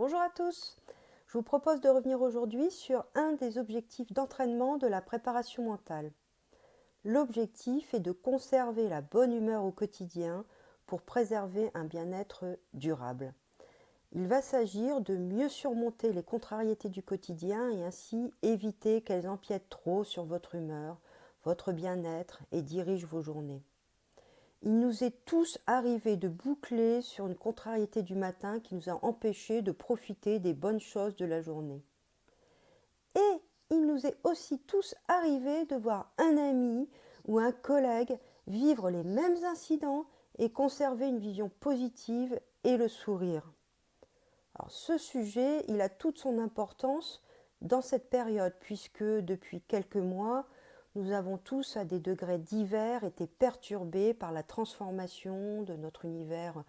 Bonjour à tous, je vous propose de revenir aujourd'hui sur un des objectifs d'entraînement de la préparation mentale. L'objectif est de conserver la bonne humeur au quotidien pour préserver un bien-être durable. Il va s'agir de mieux surmonter les contrariétés du quotidien et ainsi éviter qu'elles empiètent trop sur votre humeur, votre bien-être et dirigent vos journées. Il nous est tous arrivé de boucler sur une contrariété du matin qui nous a empêchés de profiter des bonnes choses de la journée. Et il nous est aussi tous arrivé de voir un ami ou un collègue vivre les mêmes incidents et conserver une vision positive et le sourire. Alors ce sujet, il a toute son importance dans cette période puisque depuis quelques mois, nous avons tous, à des degrés divers, été perturbés par la transformation de notre univers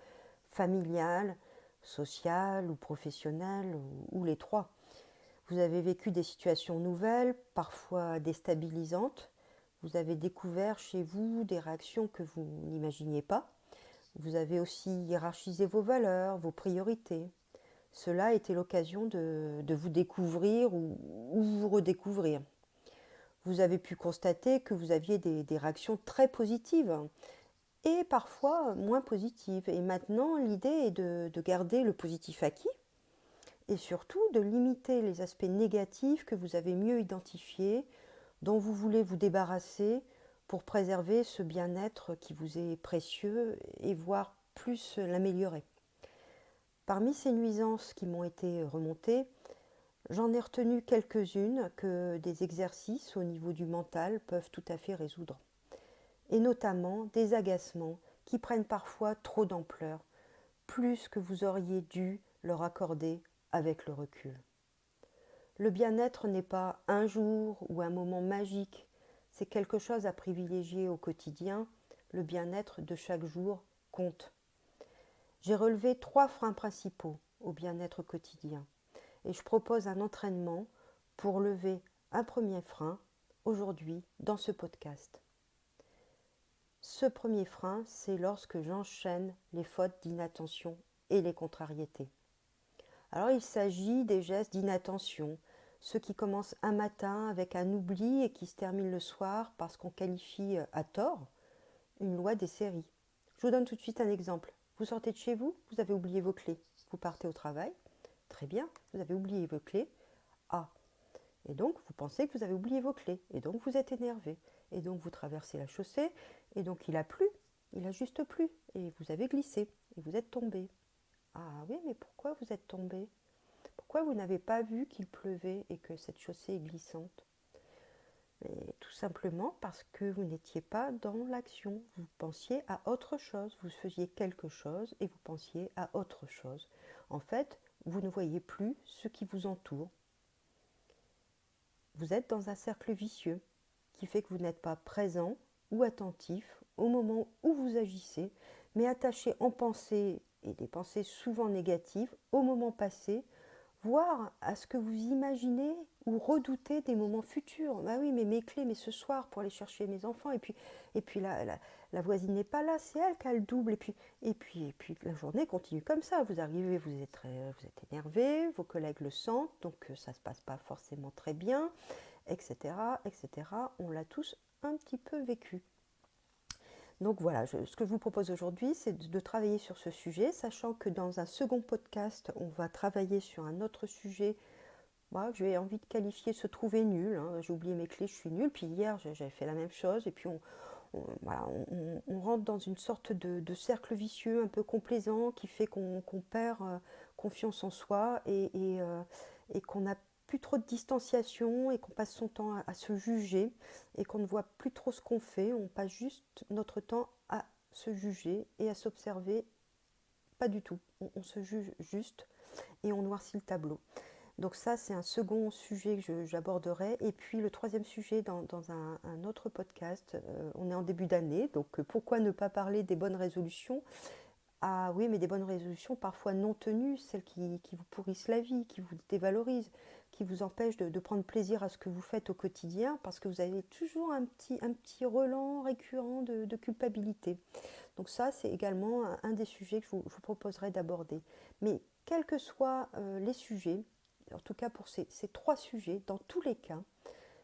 familial, social ou professionnel, ou les trois. Vous avez vécu des situations nouvelles, parfois déstabilisantes. Vous avez découvert chez vous des réactions que vous n'imaginiez pas. Vous avez aussi hiérarchisé vos valeurs, vos priorités. Cela a été l'occasion de vous découvrir ou vous redécouvrir. Vous avez pu constater que vous aviez des réactions très positives et parfois moins positives. Et maintenant, l'idée est de garder le positif acquis et surtout de limiter les aspects négatifs que vous avez mieux identifiés, dont vous voulez vous débarrasser pour préserver ce bien-être qui vous est précieux et voire plus l'améliorer. Parmi ces nuisances qui m'ont été remontées, j'en ai retenu quelques-unes que des exercices au niveau du mental peuvent tout à fait résoudre. Et notamment des agacements qui prennent parfois trop d'ampleur, plus que vous auriez dû leur accorder avec le recul. Le bien-être n'est pas un jour ou un moment magique, c'est quelque chose à privilégier au quotidien. Le bien-être de chaque jour compte. J'ai relevé 3 freins principaux au bien-être quotidien et je propose un entraînement pour lever un premier frein aujourd'hui dans ce podcast. Ce premier frein, c'est lorsque j'enchaîne les fautes d'inattention et les contrariétés. Alors il s'agit des gestes d'inattention, ceux qui commencent un matin avec un oubli et qui se terminent le soir parce qu'on qualifie à tort une loi des séries. Je vous donne tout de suite un exemple. Vous sortez de chez vous, vous avez oublié vos clés. Vous partez au travail, très bien, vous avez oublié vos clés. Ah, et donc vous pensez que vous avez oublié vos clés, et donc vous êtes énervé. Et donc vous traversez la chaussée, et donc il a plu, il a juste plu, et vous avez glissé, et vous êtes tombé. Ah oui, mais pourquoi vous êtes tombé? Pourquoi vous n'avez pas vu qu'il pleuvait et que cette chaussée est glissante? Et tout simplement parce que vous n'étiez pas dans l'action. Vous pensiez à autre chose. Vous faisiez quelque chose et vous pensiez à autre chose. En fait, vous ne voyez plus ce qui vous entoure. Vous êtes dans un cercle vicieux qui fait que vous n'êtes pas présent ou attentif au moment où vous agissez, mais attaché en pensée, et des pensées souvent négatives, au moment passé, voire à ce que vous imaginez ou redoutez des moments futurs. Bah oui, mais mes clés, mais ce soir pour aller chercher mes enfants, et puis la voisine n'est pas là, c'est elle qui a le double, et puis la journée continue comme ça. Vous arrivez, vous êtes énervé, vos collègues le sentent, donc ça ne se passe pas forcément très bien, etc., etc. On l'a tous un petit peu vécu. Donc voilà, ce que je vous propose aujourd'hui, c'est de travailler sur ce sujet, sachant que dans un second podcast, on va travailler sur un autre sujet. Moi, j'ai envie de qualifier se trouver nul. Hein. J'ai oublié mes clés, je suis nulle. Puis hier, j'avais fait la même chose. Et puis voilà, on rentre dans une sorte de cercle vicieux un peu complaisant qui fait qu'on perd confiance en soi et qu'on n'a plus trop de distanciation et qu'on passe son temps à se juger et qu'on ne voit plus trop ce qu'on fait. On passe juste notre temps à se juger et à s'observer. Pas du tout. On se juge juste et on noircit le tableau. Donc ça, c'est un second sujet que j'aborderai. Et puis le troisième sujet dans un autre podcast, on est en début d'année, donc pourquoi ne pas parler des bonnes résolutions? Ah oui, mais des bonnes résolutions parfois non tenues, celles qui vous pourrissent la vie, qui vous dévalorisent, qui vous empêchent de prendre plaisir à ce que vous faites au quotidien, parce que vous avez toujours un petit relent récurrent de culpabilité. Donc ça, c'est également un des sujets que je vous proposerai d'aborder. Mais quels que soient les sujets, en tout cas pour ces 3 sujets, dans tous les cas,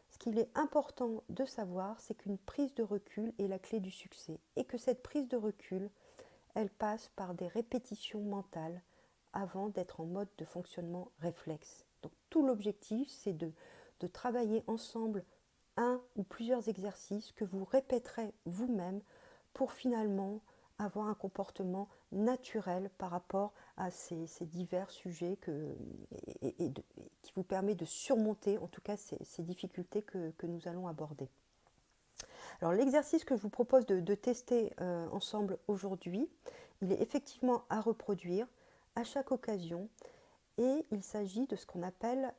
ce qu'il est important de savoir, c'est qu'une prise de recul est la clé du succès et que cette prise de recul, elle passe par des répétitions mentales avant d'être en mode de fonctionnement réflexe. Donc tout l'objectif, c'est de travailler ensemble un ou plusieurs exercices que vous répéterez vous-même pour finalement avoir un comportement naturel par rapport à ces divers sujets qui vous permet de surmonter en tout cas ces difficultés que nous allons aborder. Alors l'exercice que je vous propose de tester ensemble aujourd'hui, il est effectivement à reproduire à chaque occasion et il s'agit de ce qu'on appelle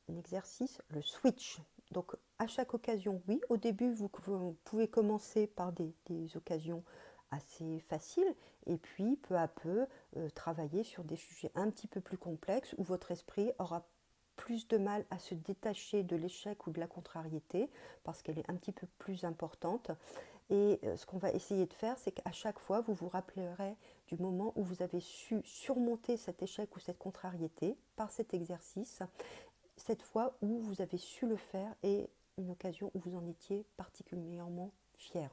un exercice, le switch. Donc à chaque occasion, oui, au début vous pouvez commencer par des occasions assez faciles et puis peu à peu travailler sur des sujets un petit peu plus complexes où votre esprit aura plus de mal à se détacher de l'échec ou de la contrariété parce qu'elle est un petit peu plus importante. Et ce qu'on va essayer de faire, c'est qu'à chaque fois, vous vous rappellerez du moment où vous avez su surmonter cet échec ou cette contrariété par cet exercice, cette fois où vous avez su le faire et une occasion où vous en étiez particulièrement fier.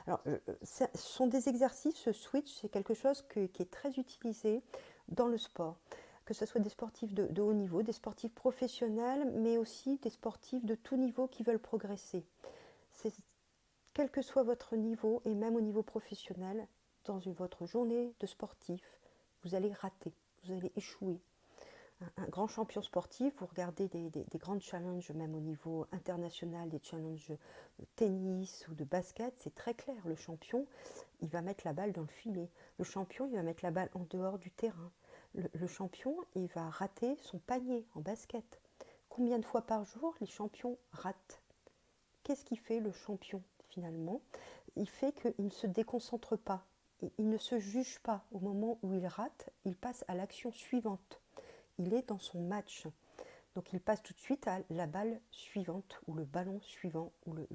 Alors, ce sont des exercices, ce switch, c'est quelque chose qui est très utilisé dans le sport, que ce soit des sportifs de haut niveau, des sportifs professionnels, mais aussi des sportifs de tout niveau qui veulent progresser. Quel que soit votre niveau, et même au niveau professionnel, dans votre journée de sportif, vous allez rater, vous allez échouer. Un grand champion sportif, vous regardez des grands challenges, même au niveau international, des challenges de tennis ou de basket, c'est très clair. Le champion, il va mettre la balle dans le filet. Le champion, il va mettre la balle en dehors du terrain. Le champion, il va rater son panier en basket. Combien de fois par jour les champions ratent? Qu'est-ce qui fait le champion finalement? Il fait qu'il ne se déconcentre pas. Il ne se juge pas au moment où il rate, il passe à l'action suivante. Il est dans son match. Donc il passe tout de suite à la balle suivante, ou le ballon suivant, ou le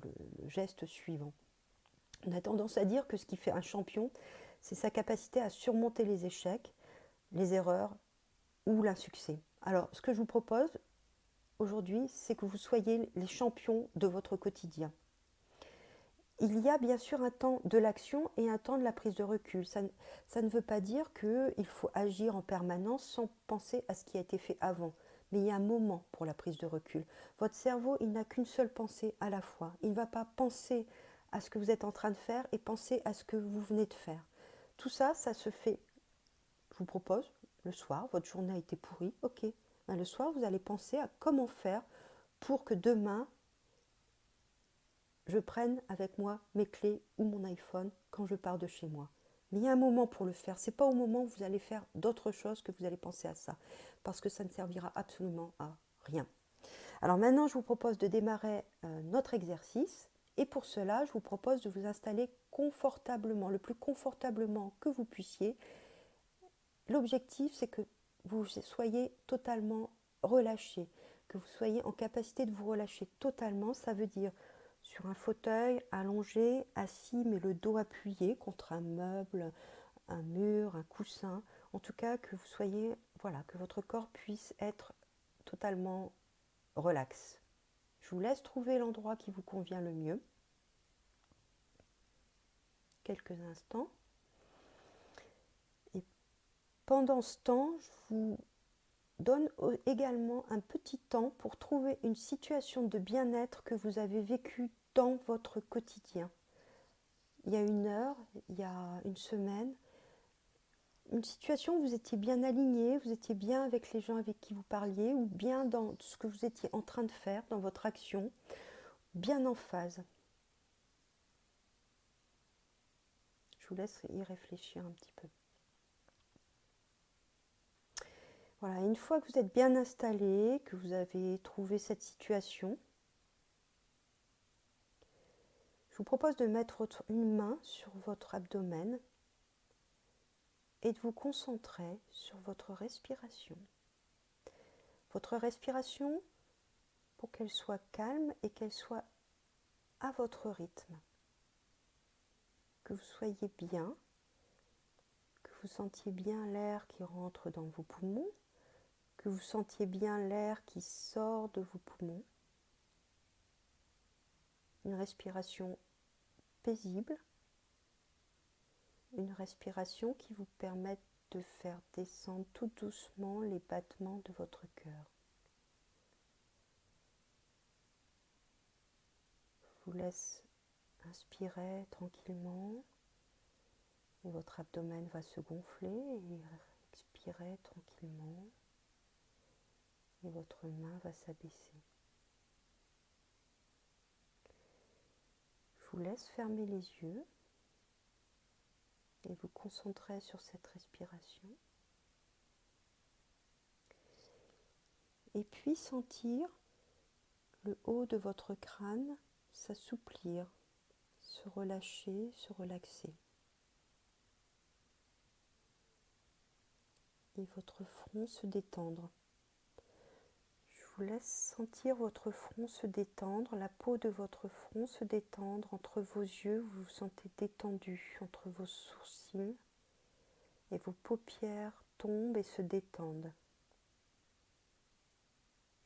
geste suivant. On a tendance à dire que ce qui fait un champion, c'est sa capacité à surmonter les échecs, les erreurs ou l'insuccès. Alors ce que je vous propose aujourd'hui, c'est que vous soyez les champions de votre quotidien. Il y a bien sûr un temps de l'action et un temps de la prise de recul. Ça ne veut pas dire qu'il faut agir en permanence sans penser à ce qui a été fait avant. Mais il y a un moment pour la prise de recul. Votre cerveau, il n'a qu'une seule pensée à la fois. Il ne va pas penser à ce que vous êtes en train de faire et penser à ce que vous venez de faire. Tout ça, ça se fait, je vous propose, le soir, votre journée a été pourrie, ok. Le soir, vous allez penser à comment faire pour que demain, je prenne avec moi mes clés ou mon iPhone quand je pars de chez moi. Mais il y a un moment pour le faire. Ce n'est pas au moment où vous allez faire d'autres choses que vous allez penser à ça. Parce que ça ne servira absolument à rien. Alors maintenant, je vous propose de démarrer notre exercice. Et pour cela, je vous propose de vous installer confortablement, le plus confortablement que vous puissiez. L'objectif, c'est que vous soyez totalement relâché, que vous soyez en capacité de vous relâcher totalement. Ça veut dire sur un fauteuil, allongé, assis, mais le dos appuyé contre un meuble, un mur, un coussin. En tout cas, que vous soyez, voilà, que votre corps puisse être totalement relax. Je vous laisse trouver l'endroit qui vous convient le mieux. Quelques instants. Et pendant ce temps, je vous donne également un petit temps pour trouver une situation de bien-être que vous avez vécue dans votre quotidien. Il y a 1 heure, il y a une semaine, une situation où vous étiez bien aligné, vous étiez bien avec les gens avec qui vous parliez, ou bien dans ce que vous étiez en train de faire, dans votre action, bien en phase. Je vous laisse y réfléchir un petit peu. Voilà, une fois que vous êtes bien installé, que vous avez trouvé cette situation, je vous propose de mettre une main sur votre abdomen et de vous concentrer sur votre respiration. Votre respiration, pour qu'elle soit calme et qu'elle soit à votre rythme. Que vous soyez bien, que vous sentiez bien l'air qui rentre dans vos poumons, que vous sentiez bien l'air qui sort de vos poumons. Une respiration paisible, une respiration qui vous permette de faire descendre tout doucement les battements de votre cœur. Je vous laisse inspirer tranquillement et votre abdomen va se gonfler et expirer tranquillement et votre main va s'abaisser. Je vous laisse fermer les yeux et vous concentrer sur cette respiration. Et puis sentir le haut de votre crâne s'assouplir, se relâcher, se relaxer. Et votre front se détendre. Je vous laisse sentir votre front se détendre, la peau de votre front se détendre. Entre vos yeux, vous vous sentez détendu, entre vos sourcils, et vos paupières tombent et se détendent.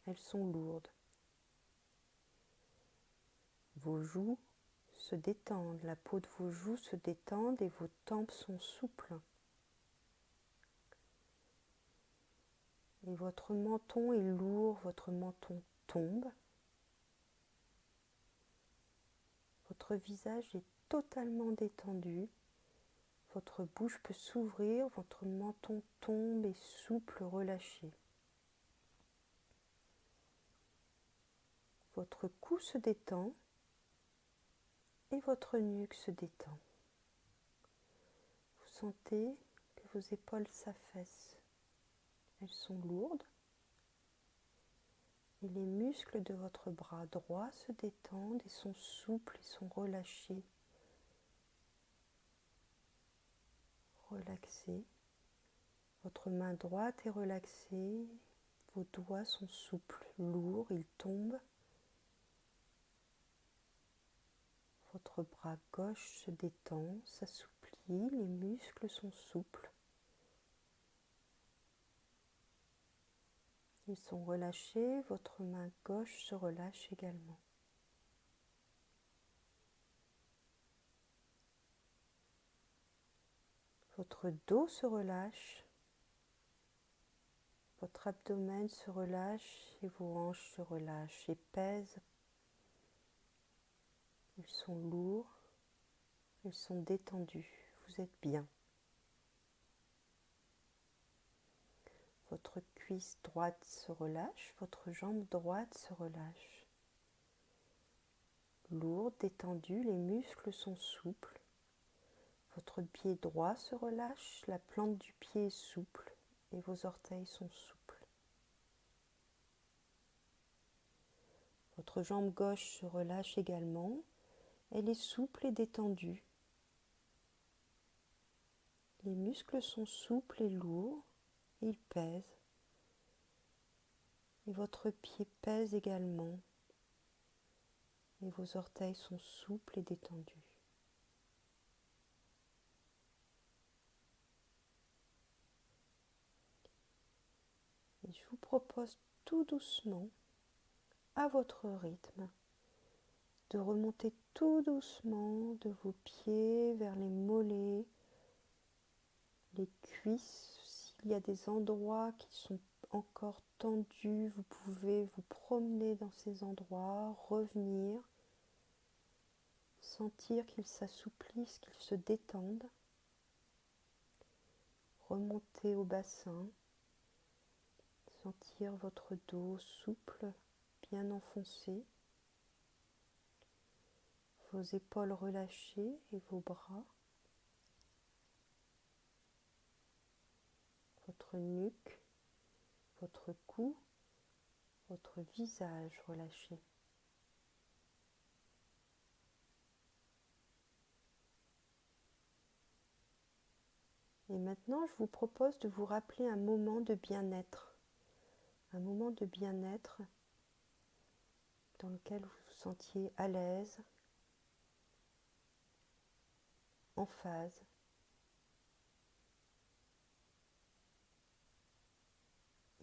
Elles sont lourdes. Vos joues se détendent, la peau de vos joues se détend et vos tempes sont souples. Et votre menton est lourd, votre menton tombe. Votre visage est totalement détendu. Votre bouche peut s'ouvrir, votre menton tombe et souple, relâché. Votre cou se détend et votre nuque se détend. Vous sentez que vos épaules s'affaissent. Elles sont lourdes. Et les muscles de votre bras droit se détendent et sont souples et sont relâchés. Relaxés. Votre main droite est relaxée. Vos doigts sont souples, lourds, ils tombent. Votre bras gauche se détend, s'assouplit, les muscles sont souples. Ils sont relâchés, votre main gauche se relâche également. Votre dos se relâche, votre abdomen se relâche et vos hanches se relâchent et pèsent. Ils sont lourds, ils sont détendus, vous êtes bien. Votre cuisse droite se relâche, votre jambe droite se relâche. Lourde, détendue, les muscles sont souples. Votre pied droit se relâche, la plante du pied est souple et vos orteils sont souples. Votre jambe gauche se relâche également, elle est souple et détendue. Les muscles sont souples et lourds, et ils pèsent. Et votre pied pèse également, et vos orteils sont souples et détendus. Et je vous propose tout doucement, à votre rythme, de remonter tout doucement de vos pieds vers les mollets, les cuisses. S'il y a des endroits qui sont encore tendus, vous pouvez vous promener dans ces endroits, revenir, sentir qu'ils s'assouplissent, qu'ils se détendent, remonter au bassin, sentir votre dos souple, bien enfoncé, vos épaules relâchées et vos bras, votre nuque, votre cou, votre visage relâché. Et maintenant, je vous propose de vous rappeler un moment de bien-être. Un moment de bien-être dans lequel vous vous sentiez à l'aise, en phase.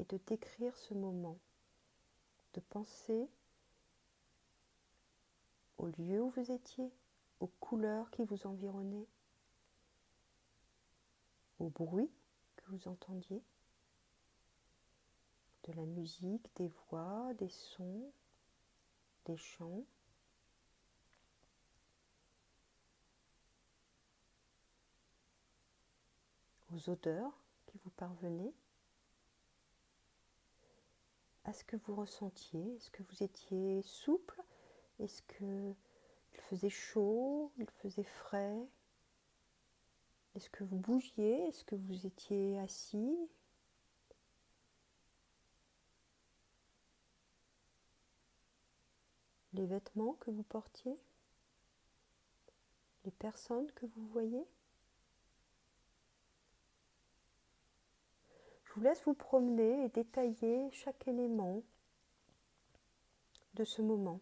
et de décrire ce moment, de penser au lieu où vous étiez, aux couleurs qui vous environnaient, au bruit que vous entendiez, de la musique, des voix, des sons, des chants. Aux odeurs qui vous parvenaient, à ce que vous ressentiez. Est-ce que vous étiez souple? Est-ce qu'il faisait chaud? Il faisait frais? Est-ce que vous bougiez? Est-ce que vous étiez assis? Les vêtements que vous portiez? Les personnes que vous voyez? Je vous laisse vous promener et détailler chaque élément de ce moment.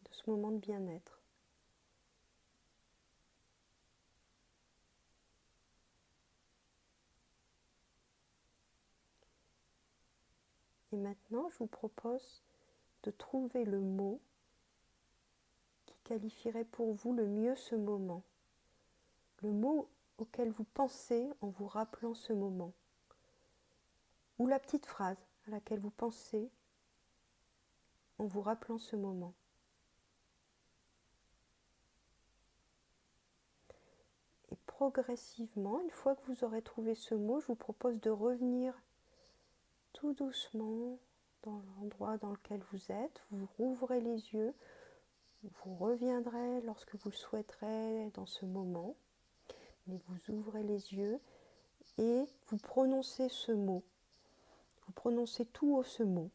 De ce moment de bien-être. Et maintenant, je vous propose de trouver le mot qui qualifierait pour vous le mieux ce moment. Le mot auquel vous pensez en vous rappelant ce moment. Ou la petite phrase à laquelle vous pensez en vous rappelant ce moment. Et progressivement, une fois que vous aurez trouvé ce mot, je vous propose de revenir tout doucement dans l'endroit dans lequel vous êtes. Vous rouvrez les yeux, vous reviendrez lorsque vous le souhaiterez dans ce moment. Mais vous ouvrez les yeux et vous prononcez ce mot. Vous prononcez tout haut ce mot.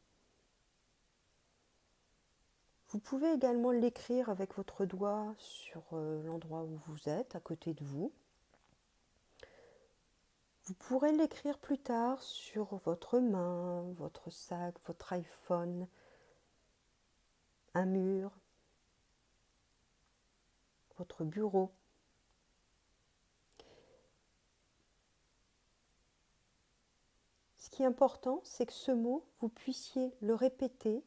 Vous pouvez également l'écrire avec votre doigt sur l'endroit où vous êtes, à côté de vous. Vous pourrez l'écrire plus tard sur votre main, votre sac, votre iPhone, un mur, votre bureau. Ce qui est important, c'est que ce mot, vous puissiez le répéter,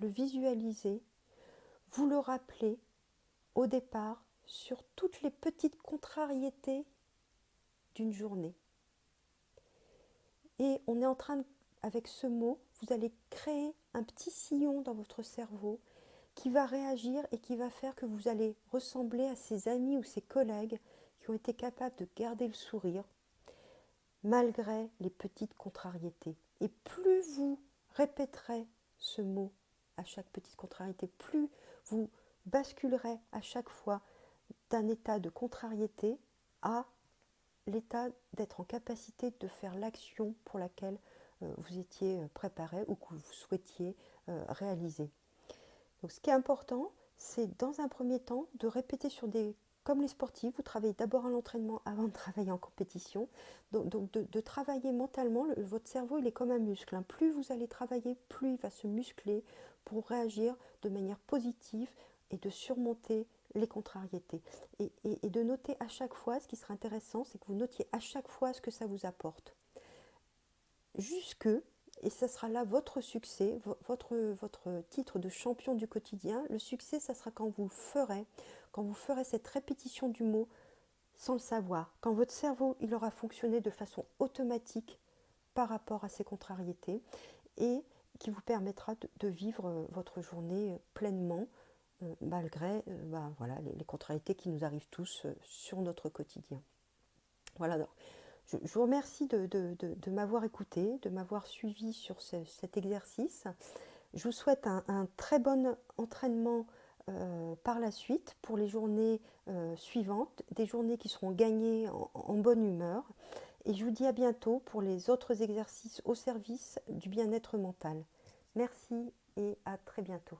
le visualiser, vous le rappeler au départ sur toutes les petites contrariétés d'une journée. Et on est en train de, avec ce mot, vous allez créer un petit sillon dans votre cerveau qui va réagir et qui va faire que vous allez ressembler à ces amis ou ces collègues qui ont été capables de garder le sourire malgré les petites contrariétés. Et plus vous répéterez ce mot à chaque petite contrariété, plus vous basculerez à chaque fois d'un état de contrariété à l'état d'être en capacité de faire l'action pour laquelle vous étiez préparé ou que vous souhaitiez réaliser. Donc ce qui est important, c'est dans un premier temps de répéter sur des... Comme les sportifs, vous travaillez d'abord à l'entraînement avant de travailler en compétition. Donc de travailler mentalement, votre cerveau il est comme un muscle. Hein. Plus vous allez travailler, plus il va se muscler pour réagir de manière positive et de surmonter les contrariétés. Et de noter à chaque fois, ce qui serait intéressant, c'est que vous notiez à chaque fois ce que ça vous apporte. Jusque, et ça sera là votre succès, votre titre de champion du quotidien. Le succès, ça sera quand vous ferez cette répétition du mot sans le savoir, quand votre cerveau il aura fonctionné de façon automatique par rapport à ces contrariétés et qui vous permettra de vivre votre journée pleinement malgré voilà, les contrariétés qui nous arrivent tous sur notre quotidien. Voilà, alors, je vous remercie de m'avoir écouté, de m'avoir suivi sur cet exercice. Je vous souhaite un très bon entraînement par la suite pour les journées suivantes, des journées qui seront gagnées en bonne humeur. Et je vous dis à bientôt pour les autres exercices au service du bien-être mental. Merci et à très bientôt.